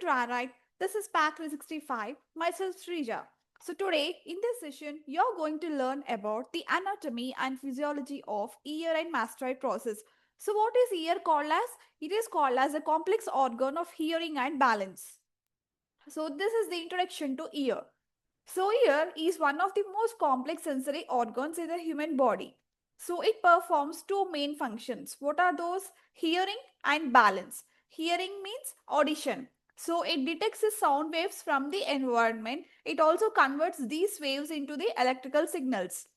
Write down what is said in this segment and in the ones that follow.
Right. This is Pack 365. Myself Srija. So today in this session you're going to learn about the anatomy and physiology of ear and mastoid process. So what is ear called as? It is called as a complex organ of hearing and balance. So this is the introduction to ear. So ear is one of the most complex sensory organs in the human body. So it performs two main functions. What are those? Hearing and balance. Hearing means audition. So it detects the sound waves from the environment. It also converts these waves into the electrical signals.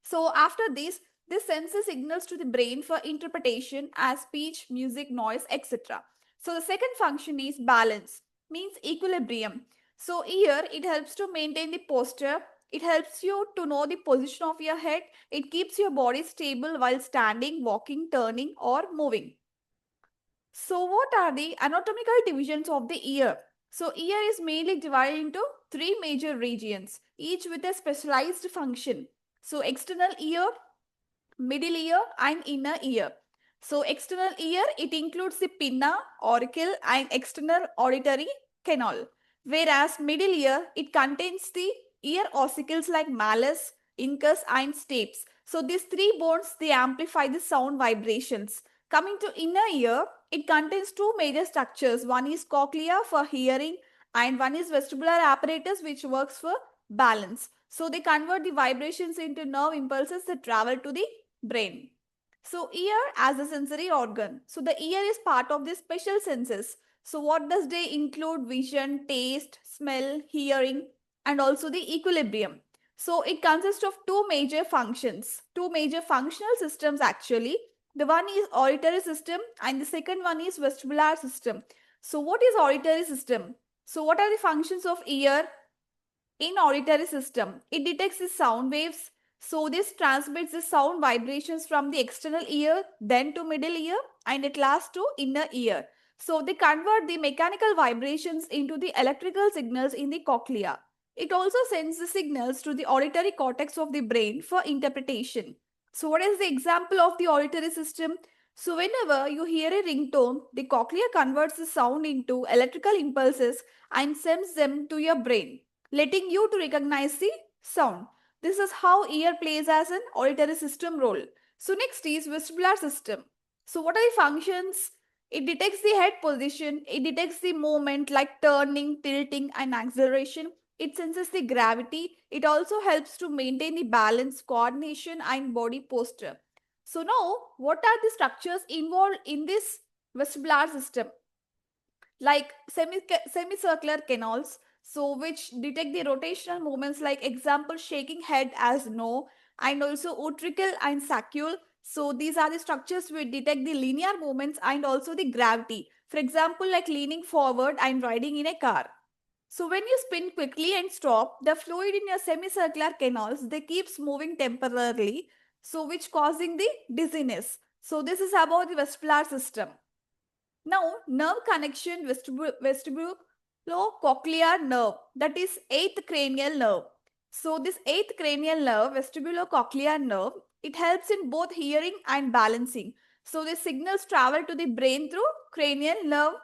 So after this sends the signals to the brain for interpretation as speech, music, noise, etc. So the second function is balance, means equilibrium. So here it helps to maintain the posture. It helps you to know the position of your head. It keeps your body stable while standing, walking, turning or moving. So what are the anatomical divisions of the ear? So ear is mainly divided into three major regions, each with a specialized function. So external ear, middle ear and inner ear. So external ear, it includes the pinna, auricle and external auditory canal. Whereas middle ear, it contains the ear ossicles like malleus, incus and stapes. So these three bones, they amplify the sound vibrations. Coming to inner ear, it contains two major structures. One is cochlea for hearing and one is vestibular apparatus which works for balance. So they convert the vibrations into nerve impulses that travel to the brain. So ear as a sensory organ. So the ear is part of the special senses. So what does they include? Vision, taste, smell, hearing and also the equilibrium. So it consists of two major functions, two major functional systems actually. The one is auditory system and the second one is vestibular system. So what is auditory system? So what are the functions of ear? In auditory system, it detects the sound waves. So this transmits the sound vibrations from the external ear, then to middle ear, and at last to inner ear. So they convert the mechanical vibrations into the electrical signals in the cochlea. It also sends the signals to the auditory cortex of the brain for interpretation. So what is the example of the auditory system? So whenever you hear a ringtone, the cochlea converts the sound into electrical impulses and sends them to your brain, letting you to recognize the sound. This is how ear plays as an auditory system role. So next is vestibular system. So what are the functions? It detects the head position, it detects the movement like turning, tilting and acceleration. It senses the gravity. It also helps to maintain the balance, coordination and body posture. So now, what are the structures involved in this vestibular system? Like semicircular canals, so which detect the rotational movements, like example shaking head as no, and also utricle and saccule. So these are the structures which detect the linear movements and also the gravity, for example like leaning forward and riding in a car. So when you spin quickly and stop, the fluid in your semicircular canals, they keeps moving temporarily, so which causing the dizziness. So this is about the vestibular system. Now, nerve connection, vestibulocochlear nerve, that is eighth cranial nerve. So this eighth cranial nerve, vestibulocochlear nerve, it helps in both hearing and balancing. So the signals travel to the brain through cranial nerve,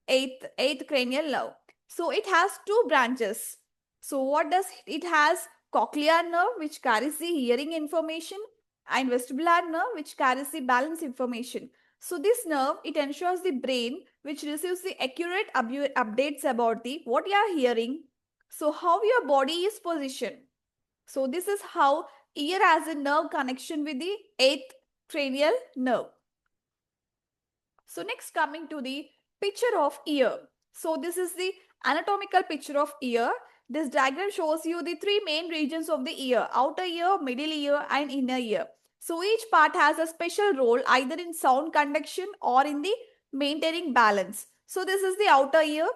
eighth cranial nerve. So it has two branches. So what does it has? Cochlear nerve, which carries the hearing information, and vestibular nerve, which carries the balance information. So this nerve, it ensures the brain which receives the accurate updates about the what you are hearing. So how your body is positioned. So this is how ear has a nerve connection with the eighth cranial nerve. So next coming to the picture of ear. So this is the anatomical picture of ear. This diagram shows you the three main regions of the ear: outer ear, middle ear and inner ear. So each part has a special role either in sound conduction or in the maintaining balance. So this is the outer ear,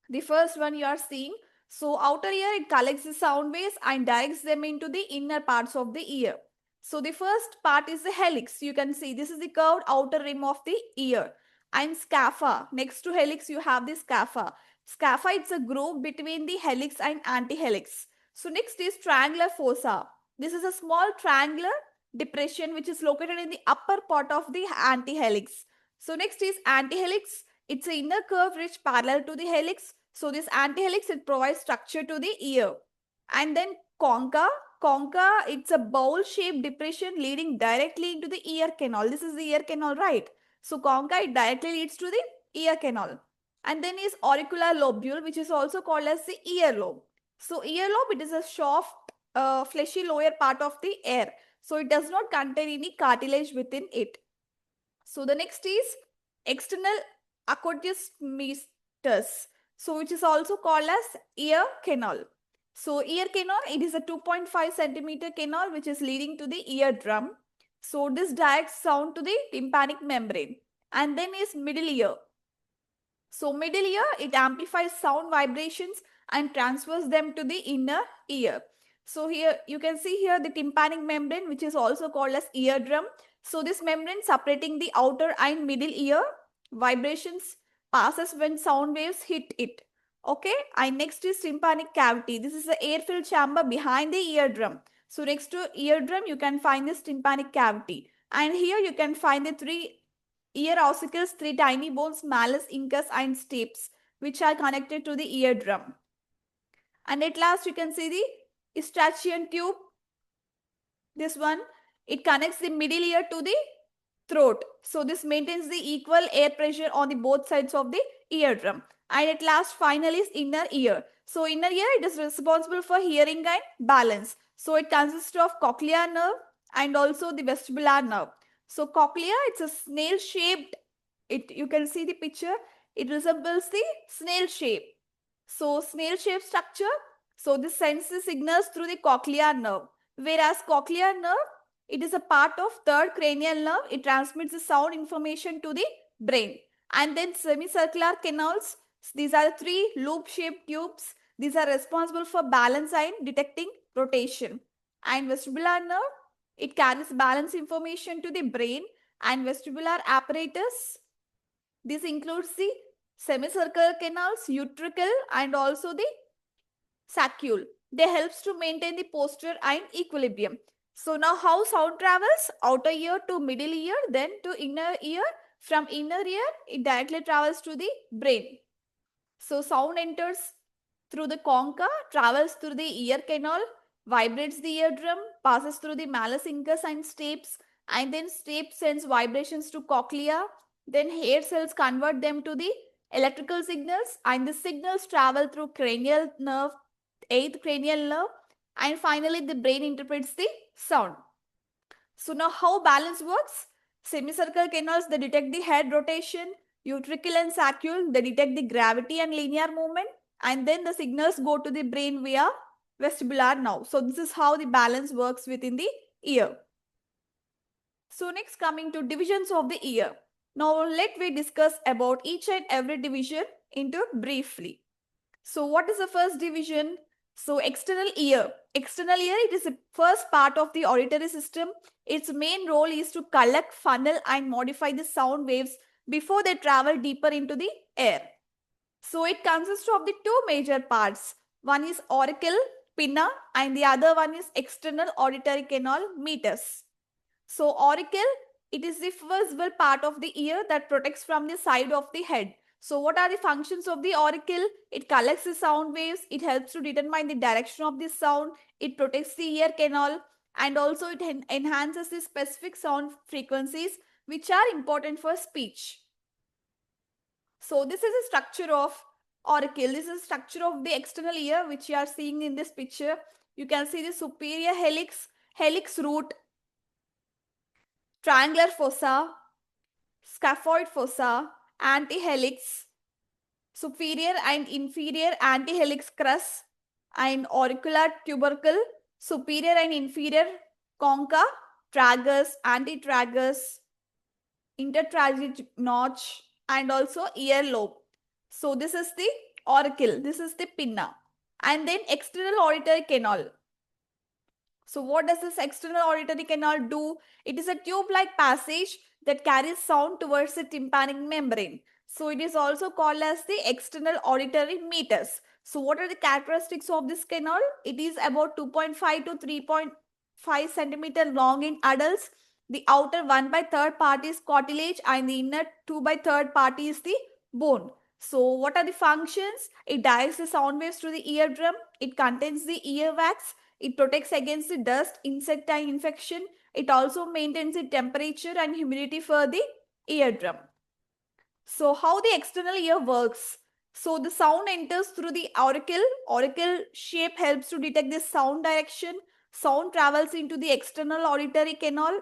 the first one you are seeing. So outer ear, it collects the sound waves and directs them into the inner parts of the ear. So the first part is the helix. You can see this is the curved outer rim of the ear. And scapha. Next to helix, you have the scapha. Scapha, it's a groove between the helix and antihelix. So next is triangular fossa. This is a small triangular depression which is located in the upper part of the antihelix. So next is antihelix. It's an inner curve which parallel to the helix. So this antihelix, it provides structure to the ear. And then concha, it's a bowl-shaped depression leading directly into the ear canal. This is the ear canal, right? So concha, it directly leads to the ear canal. And then is auricular lobule, which is also called as the earlobe. So earlobe, it is a soft, fleshy lower part of the ear. So it does not contain any cartilage within it. So the next is external aqueous meatus, so which is also called as ear canal. So ear canal, it is a 2.5 centimeter canal which is leading to the eardrum. So this directs sound to the tympanic membrane. And then is middle ear. So middle ear, it amplifies sound vibrations and transfers them to the inner ear. So here you can see here the tympanic membrane, which is also called as eardrum. So this membrane separating the outer and middle ear, vibrations passes when sound waves hit it. Okay, and next is tympanic cavity. This is the air-filled chamber behind the eardrum. So next to eardrum, you can find this tympanic cavity. And here you can find the three ear ossicles, three tiny bones, malleus, incus, and stapes, which are connected to the eardrum. And at last, you can see the Eustachian tube. This one, it connects the middle ear to the throat. So this maintains the equal air pressure on the both sides of the eardrum. And at last, finally, is inner ear. So inner ear, it is responsible for hearing and balance. So it consists of cochlear nerve and also the vestibular nerve. So cochlea, it's a snail-shaped. You can see the picture. It resembles the snail shape. So snail-shaped structure. So this sends the signals through the cochlear nerve. Whereas cochlear nerve, it is a part of third cranial nerve. It transmits the sound information to the brain. And then semicircular canals. These are three loop-shaped tubes. These are responsible for balance and detecting rotation. And vestibular nerve, it carries balance information to the brain and vestibular apparatus. This includes the semicircular canals, utricle, and also the saccule. They helps to maintain the posture and equilibrium. So now how sound travels? Outer ear to middle ear, then to inner ear. From inner ear, it directly travels to the brain. So sound enters through the concha, travels through the ear canal, vibrates the eardrum, passes through the malleus incus and stapes, and then stapes sends vibrations to cochlea. Then hair cells convert them to the electrical signals, and the signals travel through cranial nerve, eighth cranial nerve, and finally the brain interprets the sound. So now how balance works? Semicircular canals, they detect the head rotation. Utricle and saccule, they detect the gravity and linear movement. And then the signals go to the brain via vestibular nerve. So this is how the balance works within the ear. So next, coming to divisions of the ear. Now let me discuss about each and every division into briefly. So what is the first division? So external ear. External ear, it is the first part of the auditory system. Its main role is to collect, funnel, and modify the sound waves before they travel deeper into the air. So it consists of the two major parts. One is auricle, pinna, and the other one is external auditory canal, meatus. So auricle, it is the visible part of the ear that protects from the side of the head. So what are the functions of the auricle? It collects the sound waves. It helps to determine the direction of the sound. It protects the ear canal, and also it enhances the specific sound frequencies which are important for speech. So this is a structure of auricle. This is a structure of the external ear which you are seeing in this picture. You can see the superior helix, helix root, triangular fossa, scaphoid fossa, antihelix, superior and inferior antihelix crus, and auricular tubercle, superior and inferior concha, tragus, antitragus, intertragus notch, and also earlobe. So this is the auricle, this is the pinna. And then external auditory canal. So what does this external auditory canal do? It is a tube-like passage that carries sound towards the tympanic membrane. So it is also called as the external auditory meatus. So what are the characteristics of this canal? It is about 2.5 to 3.5 centimeter long in adults. The outer 1/3 part is cartilage and the inner 2/3 part is the bone. So what are the functions? It directs the sound waves to the eardrum. It contains the earwax. It protects against the dust, insect and infection. It also maintains the temperature and humidity for the eardrum. So how the external ear works? So the sound enters through the auricle. Auricle shape helps to detect the sound direction. Sound travels into the external auditory canal.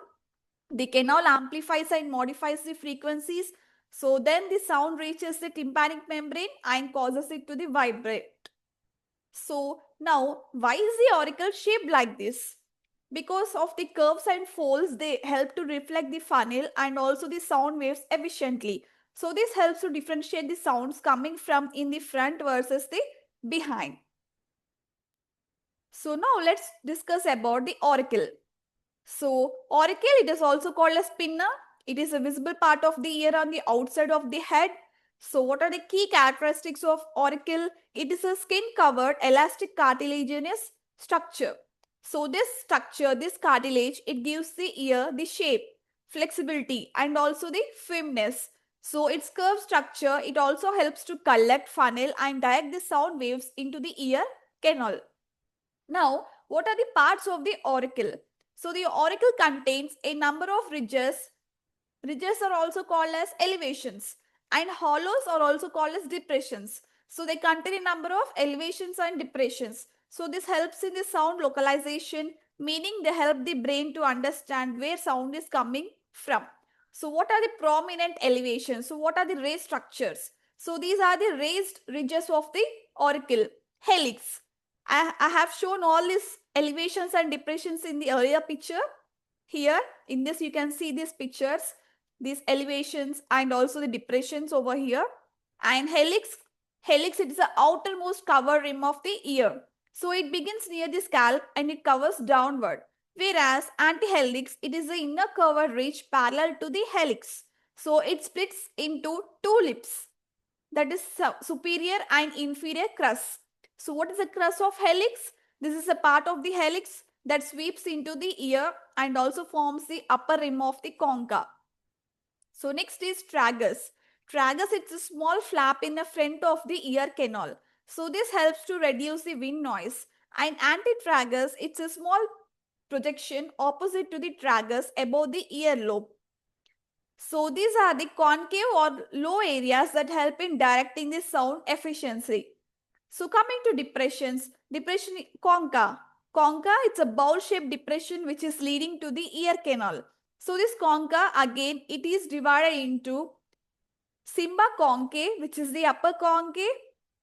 The canal amplifies and modifies the frequencies. So then the sound reaches the tympanic membrane and causes it to the vibrate. So now, why is the auricle shaped like this? Because of the curves and folds, they help to reflect the funnel and also the sound waves efficiently. So this helps to differentiate the sounds coming from in the front versus the behind. So now let's discuss about the auricle. So auricle, it is also called as pinna. It is a visible part of the ear on the outside of the head. So what are the key characteristics of auricle? It is a skin covered elastic cartilaginous structure. So this structure, this cartilage, it gives the ear the shape, flexibility and also the firmness. So its curved structure, it also helps to collect, funnel and direct the sound waves into the ear canal. Now, what are the parts of the auricle? So, the auricle contains a number of ridges. Ridges are also called as elevations, and hollows are also called as depressions. So, they contain a number of elevations and depressions. So, this helps in the sound localization, meaning they help the brain to understand where sound is coming from. So, what are the prominent elevations? So, what are the raised structures? So, these are the raised ridges of the auricle. Helix. I have shown all these elevations and depressions in the earlier picture. Here in this you can see these pictures, these elevations and also the depressions over here. And helix it is the outermost cover rim of the ear. So it begins near the scalp and it covers downward. Whereas antihelix, it is the inner cover ridge parallel to the helix. So it splits into two lips, that is superior and inferior crus. So what is the crus of helix? This is a part of the helix that sweeps into the ear and also forms the upper rim of the concha. So next is tragus. Tragus, it's a small flap in the front of the ear canal. So this helps to reduce the wind noise. And antitragus, it's a small projection opposite to the tragus above the ear lobe. So these are the concave or low areas that help in directing the sound efficiency. So coming to depressions, depression concha. Concha, it's a bowl-shaped depression which is leading to the ear canal. So this concha, again, it is divided into Cymba concave, which is the upper concave,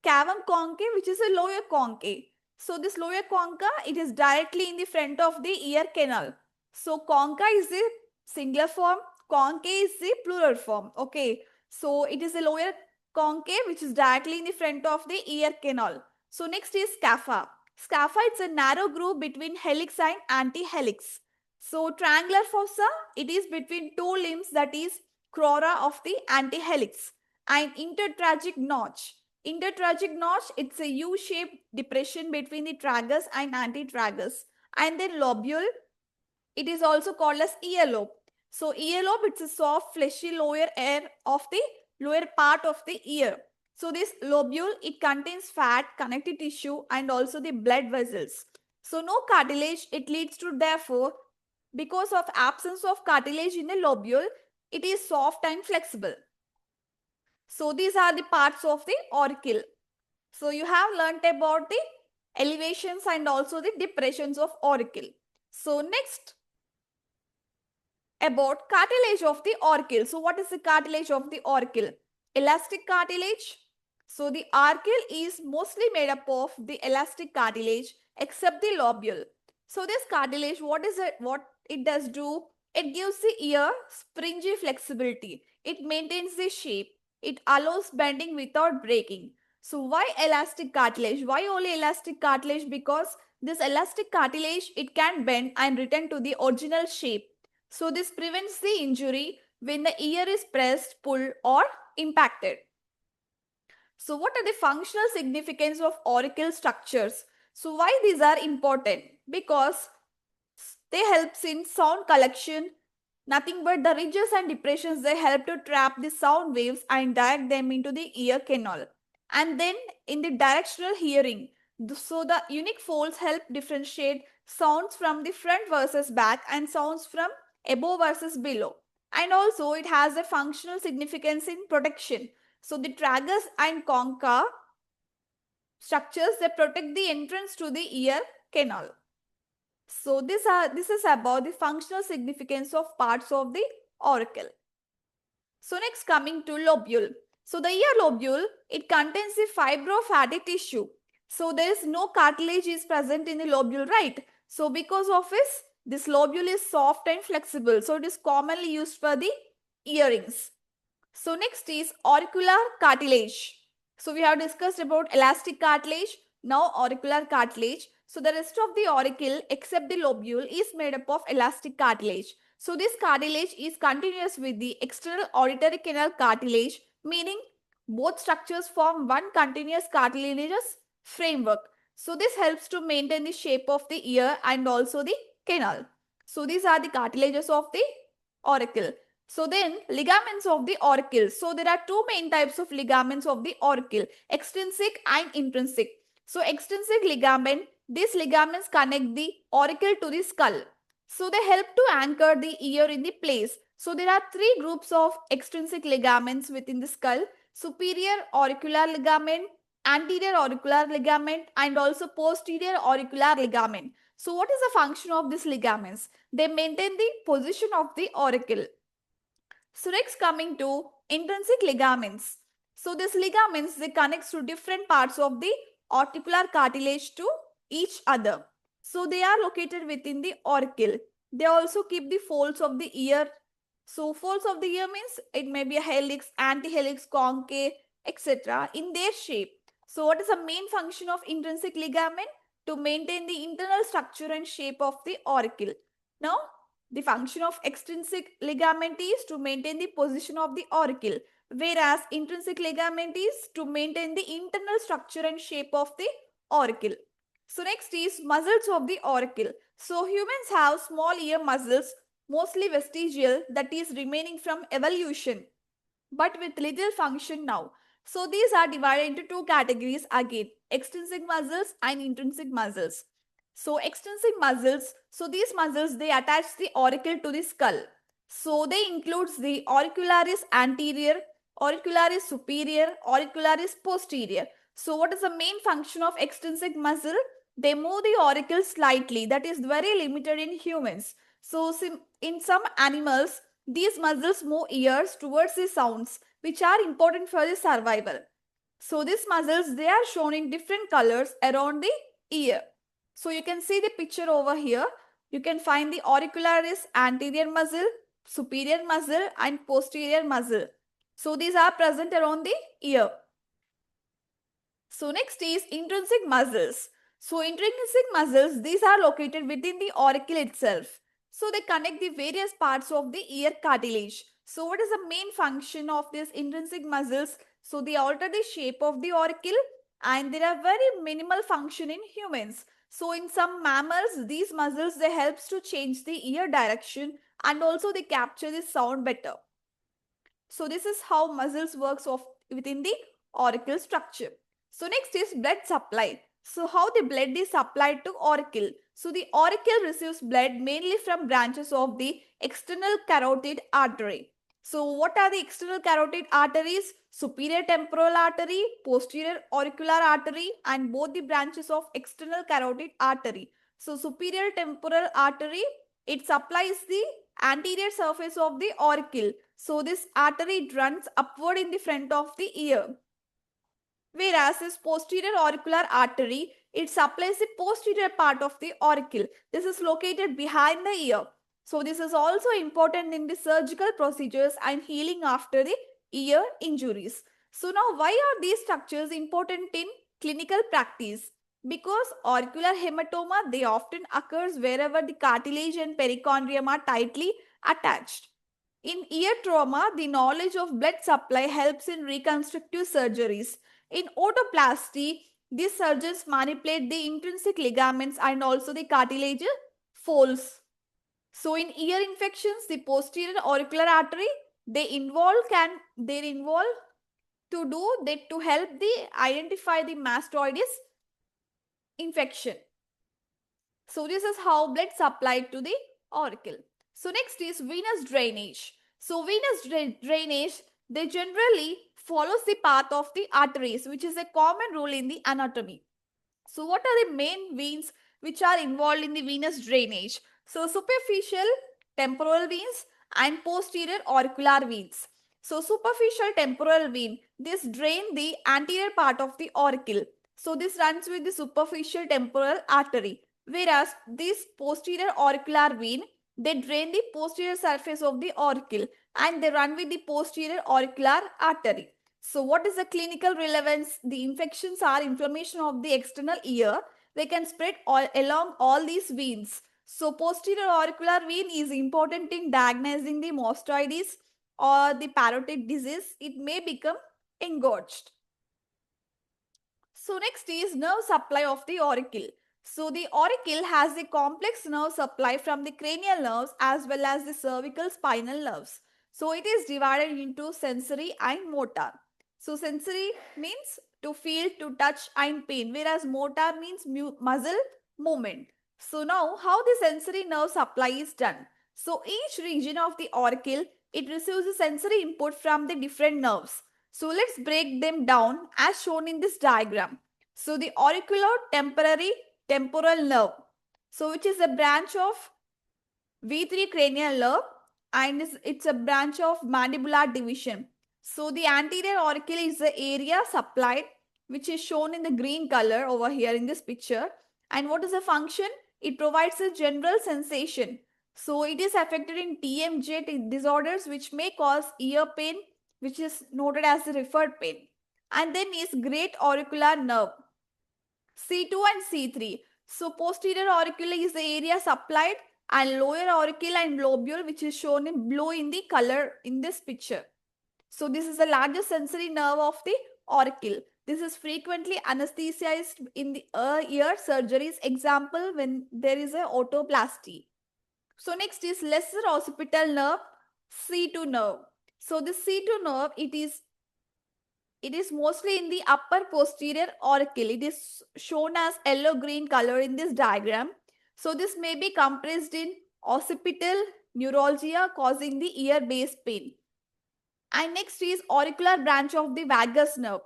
cavum concave, which is a lower concave. So this lower concha, it is directly in the front of the ear canal. So concha is the singular form, concave is the plural form. Okay. So it is a lower concave which is directly in the front of the ear canal. So next is scapha. Scapha, it's a narrow groove between helix and antihelix. So triangular fossa, it is between two limbs, that is crura of the antihelix, and intertragic notch. Intertragic notch, it's a U-shaped depression between the tragus and antitragus. And then lobule, it is also called as earlobe. So earlobe, it's a soft fleshy lower air of the lower part of the ear. So this lobule, it contains fat, connective tissue and also the blood vessels. So no cartilage, it leads to, therefore, because of absence of cartilage in the lobule, it is soft and flexible. So these are the parts of the auricle. So you have learnt about the elevations and also the depressions of auricle. So next, about cartilage of the auricle. So what is the cartilage of the auricle? Elastic cartilage. So the auricle is mostly made up of the elastic cartilage except the lobule. So this cartilage, what it does do? It gives the ear springy flexibility. It maintains the shape. It allows bending without breaking. So why elastic cartilage? Why only elastic cartilage? Because this elastic cartilage, it can bend and return to the original shape. So this prevents the injury when the ear is pressed, pulled or impacted. So what are the functional significance of auricle structures? So why these are important? Because they help in sound collection, Nothing but the ridges and depressions, they help to trap the sound waves and direct them into the ear canal. And then in the directional hearing, so the unique folds help differentiate sounds from the front versus back and sounds from above versus below. And also it has a functional significance in protection. So the tragus and concha structures, they protect the entrance to the ear canal. So this is about the functional significance of parts of the auricle. So next coming to lobule. So the ear lobule, it contains the fibrofatty tissue. So there is no cartilage is present in the lobule, right? So because of this lobule is soft and flexible. So it is commonly used for the earrings. So next is auricular cartilage. So we have discussed about elastic cartilage, now auricular cartilage. So the rest of the auricle except the lobule is made up of elastic cartilage. So this cartilage is continuous with the external auditory canal cartilage, meaning both structures form one continuous cartilaginous framework. So this helps to maintain the shape of the ear and also the canal. So these are the cartilages of the auricle. So then ligaments of the auricle. So there are two main types of ligaments of the auricle, extrinsic and intrinsic. So extrinsic ligament, these ligaments connect the auricle to the skull. So they help to anchor the ear in the place. So there are three groups of extrinsic ligaments within the skull: superior auricular ligament, anterior auricular ligament, and also posterior auricular ligament. So what is the function of these ligaments? They maintain the position of the auricle. So next coming to intrinsic ligaments. So these ligaments, they connect to different parts of the auricular cartilage to each other. So they are located within the auricle. They also keep the folds of the ear. So folds of the ear means it may be a helix, antihelix, concave, etc. in their shape. So what is the main function of intrinsic ligament? To maintain the internal structure and shape of the auricle. Now the function of extrinsic ligament is to maintain the position of the auricle, whereas intrinsic ligament is to maintain the internal structure and shape of the auricle. So next is muscles of the auricle. So humans have small ear muscles, mostly vestigial, that is remaining from evolution, but with little function now. So these are divided into two categories again, extrinsic muscles and intrinsic muscles. So extrinsic muscles, so these muscles, they attach the auricle to the skull. So they includes the auricularis anterior, auricularis superior, auricularis posterior. So what is the main function of extrinsic muscle? They move the auricle slightly, that is very limited in humans. So in some animals, these muscles move ears towards the sounds which are important for the survival. So these muscles, they are shown in different colors around the ear. So you can see the picture over here. You can find the auricularis anterior muscle, superior muscle and posterior muscle. So these are present around the ear. So next is intrinsic muscles. So intrinsic muscles, these are located within the auricle itself. So they connect the various parts of the ear cartilage. So what is the main function of these intrinsic muscles? So they alter the shape of the auricle and they are very minimal function in humans. So in some mammals, these muscles, they helps to change the ear direction and also they capture the sound better. So this is how muscles works of within the auricle structure. So next is blood supply. So how the blood is supplied to auricle. So the auricle receives blood mainly from branches of the external carotid artery. So what are the external carotid arteries? Superior temporal artery, posterior auricular artery and both the branches of external carotid artery. So superior temporal artery, it supplies the anterior surface of the auricle. So this artery runs upward in the front of the ear. Whereas this posterior auricular artery, it supplies the posterior part of the auricle. This is located behind the ear. So this is also important in the surgical procedures and healing after the ear injuries. So now why are these structures important in clinical practice? Because auricular hematoma, they often occurs wherever the cartilage and perichondrium are tightly attached. In ear trauma, the knowledge of blood supply helps in reconstructive surgeries. In otoplasty, these surgeons manipulate the intrinsic ligaments and also the cartilage folds. So in ear infections, the posterior auricular artery, they involve to help the identify the mastoides infection. So this is how blood supplied to the auricle. So next is venous drainage. So drainage, they generally follows the path of the arteries, which is a common rule in the anatomy. So what are the main veins which are involved in the venous drainage? So superficial temporal veins and posterior auricular veins. So superficial temporal vein, this drain the anterior part of the auricle. So this runs with the superficial temporal artery. Whereas this posterior auricular vein, they drain the posterior surface of the auricle and they run with the posterior auricular artery. So what is the clinical relevance? The infections are inflammation of the external ear. They can spread along all these veins. So posterior auricular vein is important in diagnosing the mastoides or the parotid disease. It may become engorged. So next is nerve supply of the auricle. So the auricle has a complex nerve supply from the cranial nerves as well as the cervical spinal nerves. So it is divided into sensory and motor. So sensory means to feel, to touch and pain, whereas motor means muscle movement. So now how the sensory nerve supply is done. So each region of the auricle, it receives a sensory input from the different nerves. So let's break them down as shown in this diagram. So the auricular temporal nerve, so which is a branch of V3 cranial nerve and it's a branch of mandibular division. So the anterior auricle is the area supplied which is shown in the green color over here in this picture. And what is the function? It provides a general sensation. So it is affected in TMJ disorders which may cause ear pain, which is noted as the referred pain. And then is great auricular nerve, C2 and C3. So posterior auricle is the area supplied and lower auricle and lobule which is shown in blue in the color in this picture. So this is the largest sensory nerve of the auricle. This is frequently anesthetized in the ear surgeries. Example when there is a otoplasty. So next is lesser occipital nerve, C2 nerve. So the C2 nerve, it is mostly in the upper posterior auricle. It is shown as yellow-green color in this diagram. So this may be compressed in occipital neuralgia causing the ear base pain. And next is auricular branch of the vagus nerve.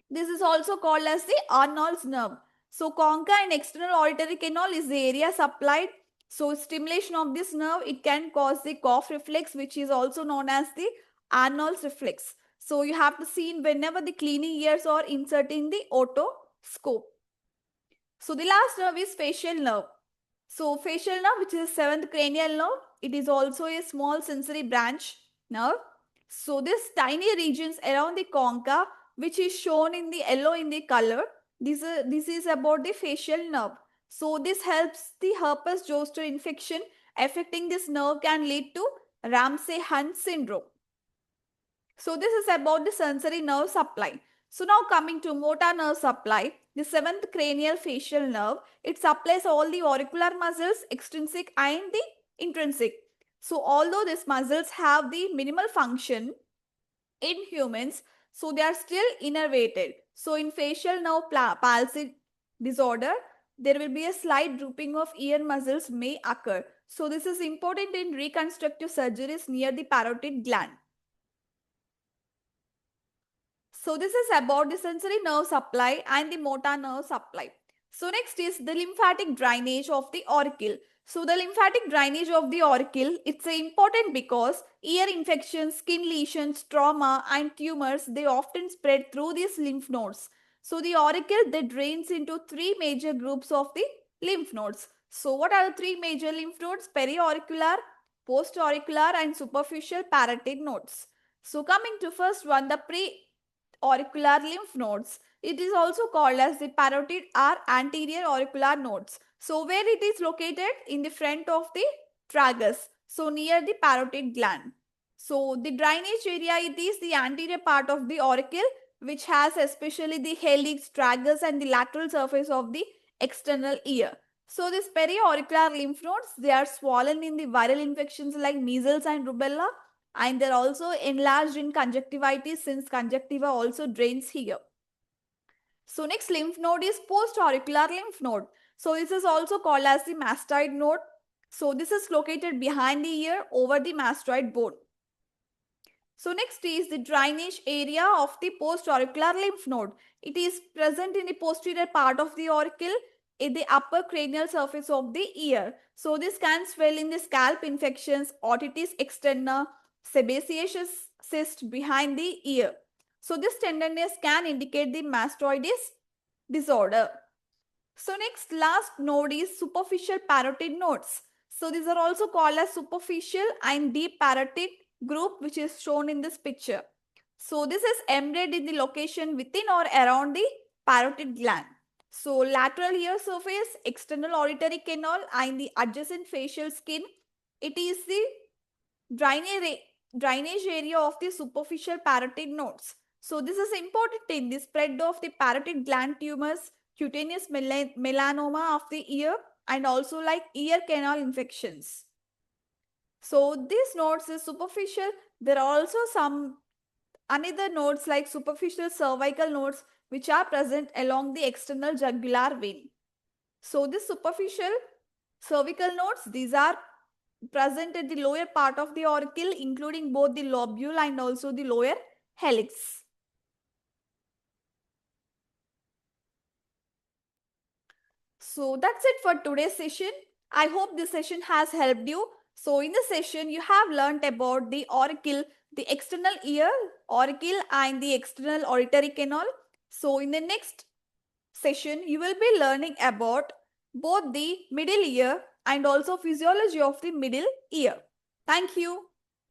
This is also called as the Arnold's nerve. So concha and external auditory canal is the area supplied. So stimulation of this nerve, it can cause the cough reflex which is also known as the Arnold's reflex. So you have to see whenever the cleaning ears or inserting the otoscope. So the last nerve is facial nerve. So facial nerve, which is seventh cranial nerve, it is also a small sensory branch nerve. So this tiny regions around the concha, which is shown in the yellow in the color, this is about the facial nerve. So this helps the herpes zoster infection affecting this nerve can lead to Ramsay-Hunt syndrome. So this is about the sensory nerve supply. So now coming to motor nerve supply, the seventh cranial facial nerve, it supplies all the auricular muscles, extrinsic and the intrinsic. So although these muscles have the minimal function in humans, so they are still innervated. So in facial nerve palsy disorder, there will be a slight drooping of ear muscles may occur. So this is important in reconstructive surgeries near the parotid gland. So this is about the sensory nerve supply and the motor nerve supply. So next is the lymphatic drainage of the auricle. So the lymphatic drainage of the auricle, it's important because ear infections, skin lesions, trauma and tumors, they often spread through these lymph nodes. So the auricle, they drains into three major groups of the lymph nodes. So what are the three major lymph nodes? Periauricular, postauricular and superficial parotid nodes. So coming to first one, the auricular lymph nodes. It is also called as the parotid or anterior auricular nodes. So where it is located? In the front of the tragus. So near the parotid gland. So the drainage area, it is the anterior part of the auricle which has especially the helix, tragus and the lateral surface of the external ear. So these periauricular lymph nodes, they are swollen in the viral infections like measles and rubella, and they're also enlarged in conjunctivitis since conjunctiva also drains here. So next lymph node is postauricular lymph node. So this is also called as the mastoid node. So this is located behind the ear over the mastoid bone. So next is the drainage area of the postauricular lymph node. It is present in the posterior part of the auricle in the upper cranial surface of the ear. So this can swell in the scalp infections, otitis externa, sebaceous cyst behind the ear. So this tenderness can indicate the mastoides disorder. So next last node is superficial parotid nodes. So these are also called as superficial and deep parotid group, which is shown in this picture. So this is embedded in the location within or around the parotid gland. So lateral ear surface, external auditory canal and the adjacent facial skin. It is the drainage area of the superficial parotid nodes. So this is important in the spread of the parotid gland tumors, cutaneous melanoma of the ear and also like ear canal infections. So these nodes is superficial. There are also some another nodes like superficial cervical nodes which are present along the external jugular vein. So this superficial cervical nodes, these are present at the lower part of the auricle, including both the lobule and also the lower helix. So that's it for today's session. I hope this session has helped you. So in this session, you have learnt about the auricle, the external ear, auricle and the external auditory canal. So in the next session, you will be learning about both the middle ear and also physiology of the middle ear. Thank you.